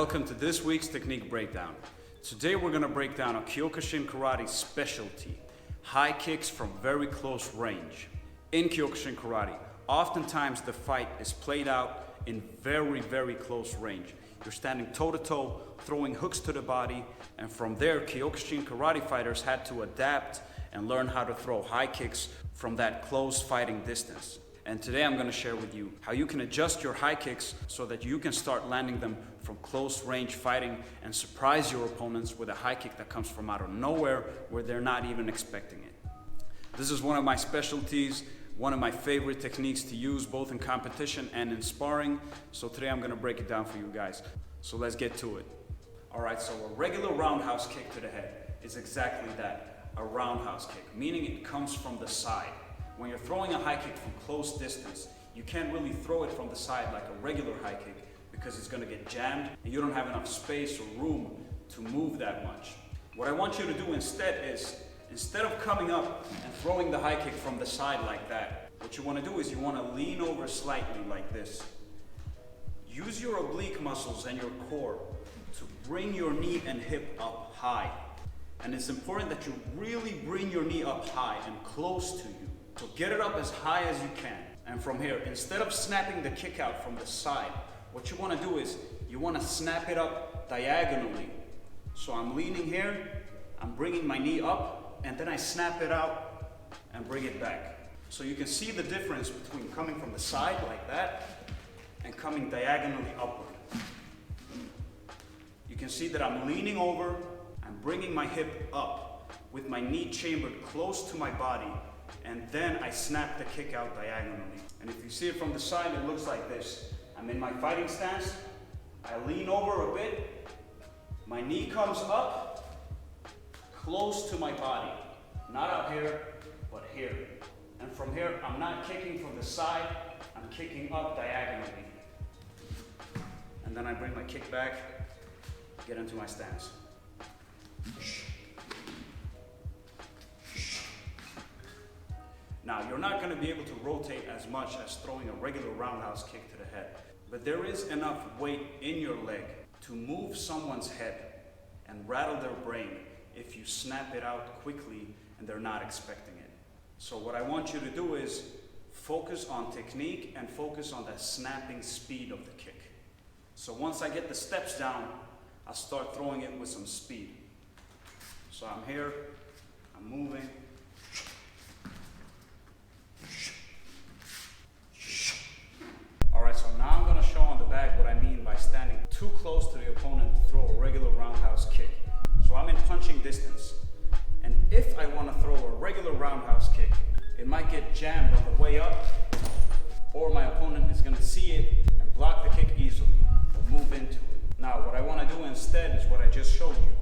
Welcome to this week's technique breakdown. Today we're going to break down a Kyokushin Karate specialty, high kicks from very close range. In Kyokushin Karate, oftentimes the fight is played out in very close range. You're standing toe-to-toe, throwing hooks to the body, and from there Kyokushin Karate fighters had to adapt and learn how to throw high kicks from that close fighting distance. And today I'm going to share with you how you can adjust your high kicks so that you can start landing them from close range fighting and surprise your opponents with a high kick that comes from out of nowhere where they're not even expecting it. This is one of my specialties, one of my favorite techniques to use both in competition and in sparring. So today I'm going to break it down for you guys. So let's get to it. Alright, so a regular roundhouse kick to the head is exactly that, a roundhouse kick, meaning it comes from the side. When you're throwing a high kick from close distance, you can't really throw it from the side like a regular high kick because it's going to get jammed and you don't have enough space or room to move that much. What I want you to do instead is, instead of coming up and throwing the high kick from the side like that, what you want to do is you want to lean over slightly like this. Use your oblique muscles and your core to bring your knee and hip up high. And it's important that you really bring your knee up high and close to you. So get it up as high as you can. And from here, instead of snapping the kick out from the side, what you want to do is you want to snap it up diagonally. So I'm leaning here, I'm bringing my knee up, and then I snap it out and bring it back. So you can see the difference between coming from the side like that and coming diagonally upward. You can see that I'm leaning over, I'm bringing my hip up with my knee chambered close to my body, and then I snap the kick out diagonally. And if you see it from the side, it looks like this. I'm in my fighting stance, I lean over a bit, my knee comes up, close to my body. Not up here, but here. And from here, I'm not kicking from the side, I'm kicking up diagonally. And then I bring my kick back, get into my stance. Now, you're not going to be able to rotate as much as throwing a regular roundhouse kick to the head, but there is enough weight in your leg to move someone's head and rattle their brain if you snap it out quickly and they're not expecting it. So what I want you to do is focus on technique and focus on the snapping speed of the kick. So once I get the steps down, I'll start throwing it with some speed. So I'm here, I'm moving. Alright, so now I'm going to show on the back what I mean by standing too close to the opponent to throw a regular roundhouse kick. So I'm in punching distance. And if I want to throw a regular roundhouse kick, it might get jammed on the way up, or my opponent is going to see it and block the kick easily, or move into it. Now, what I want to do instead is what I just showed you.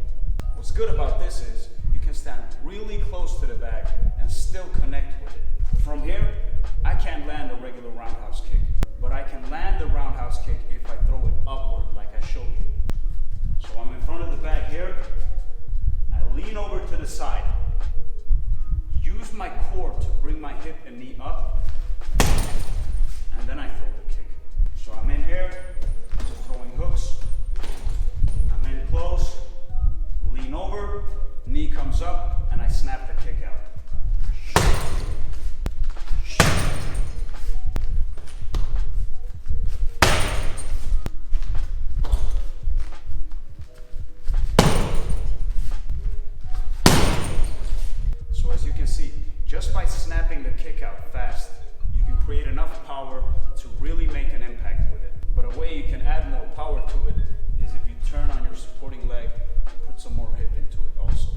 What's good about this is you can stand really close to the bag and still connect with it. From here, I can't land a regular roundhouse kick, but I can land the roundhouse kick if I throw it upward like I showed you. So I'm in front of the bag here, I lean over to the side, use my core to bring my hip and knee up, and then I throw the kick. So I'm in here, just throwing hooks, I'm in close, lean over, knee comes up, and I snap the kick out. So as you can see, just by snapping the kick out fast, you can create enough power to really make an impact with it. But a way you can add more power to it is if you turn on your supporting leg and put some more hip into it also.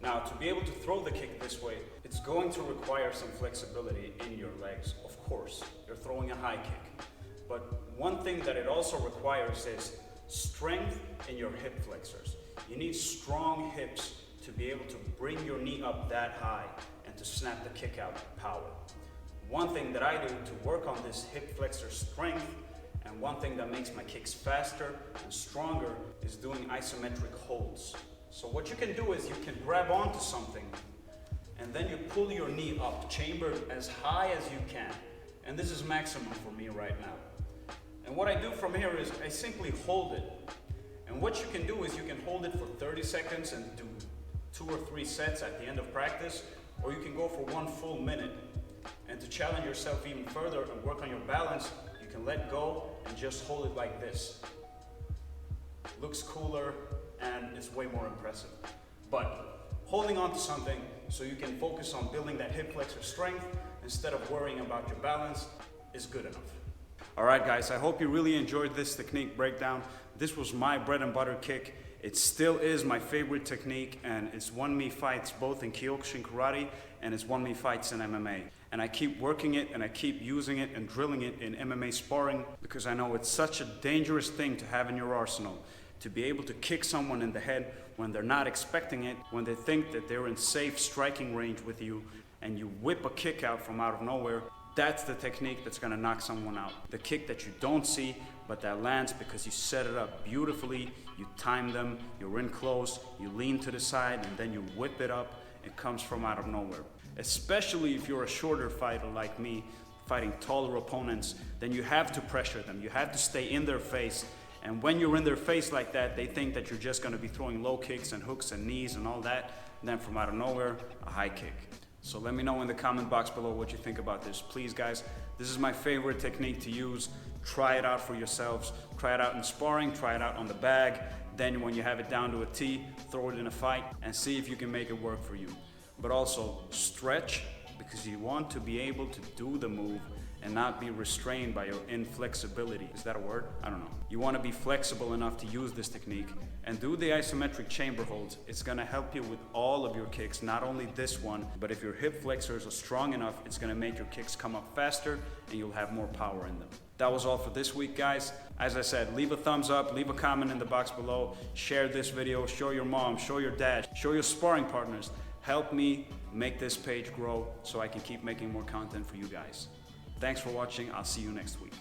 Now, to be able to throw the kick this way, it's going to require some flexibility in your legs. Of course, you're throwing a high kick. But one thing that it also requires is strength in your hip flexors. You need strong hips to be able to bring your knee up that high and to snap the kick out with power. One thing that I do to work on this hip flexor strength, and one thing that makes my kicks faster and stronger, is doing isometric holds. So what you can do is you can grab onto something and then you pull your knee up, chambered as high as you can. And this is maximum for me right now. And what I do from here is I simply hold it. And what you can do is you can hold it for 30 seconds and do 2 or 3 sets at the end of practice, or you can go for 1 full minute. And to challenge yourself even further and work on your balance, you can let go and just hold it like this. Looks cooler and it's way more impressive. But holding on to something so you can focus on building that hip flexor strength instead of worrying about your balance is good enough. All right, guys, I hope you really enjoyed this technique breakdown. This was my bread and butter kick. It still is my favorite technique, and it's won me fights both in Kyokushin Karate and it's won me fights in MMA. And I keep working it and I keep using it and drilling it in MMA sparring because I know it's such a dangerous thing to have in your arsenal. To be able to kick someone in the head when they're not expecting it, when they think that they're in safe striking range with you, and you whip a kick out from out of nowhere, that's the technique that's gonna knock someone out. The kick that you don't see, but that lands because you set it up beautifully, you time them, you're in close, you lean to the side, and then you whip it up, it comes from out of nowhere. Especially if you're a shorter fighter like me, fighting taller opponents, then you have to pressure them, you have to stay in their face. And when you're in their face like that, they think that you're just gonna be throwing low kicks and hooks and knees and all that, and then from out of nowhere, a high kick. So let me know in the comment box below what you think about this. Please, guys, this is my favorite technique to use. Try it out for yourselves. Try it out in sparring, try it out on the bag. Then when you have it down to a T, throw it in a fight and see if you can make it work for you. But also stretch, because you want to be able to do the move and not be restrained by your inflexibility. Is that a word? I don't know. You want to be flexible enough to use this technique and do the isometric chamber holds. It's going to help you with all of your kicks, not only this one, but if your hip flexors are strong enough, it's going to make your kicks come up faster and you'll have more power in them. That was all for this week, guys. As I said, leave a thumbs up, leave a comment in the box below, share this video, show your mom, show your dad, show your sparring partners. Help me make this page grow so I can keep making more content for you guys. Thanks for watching. I'll see you next week.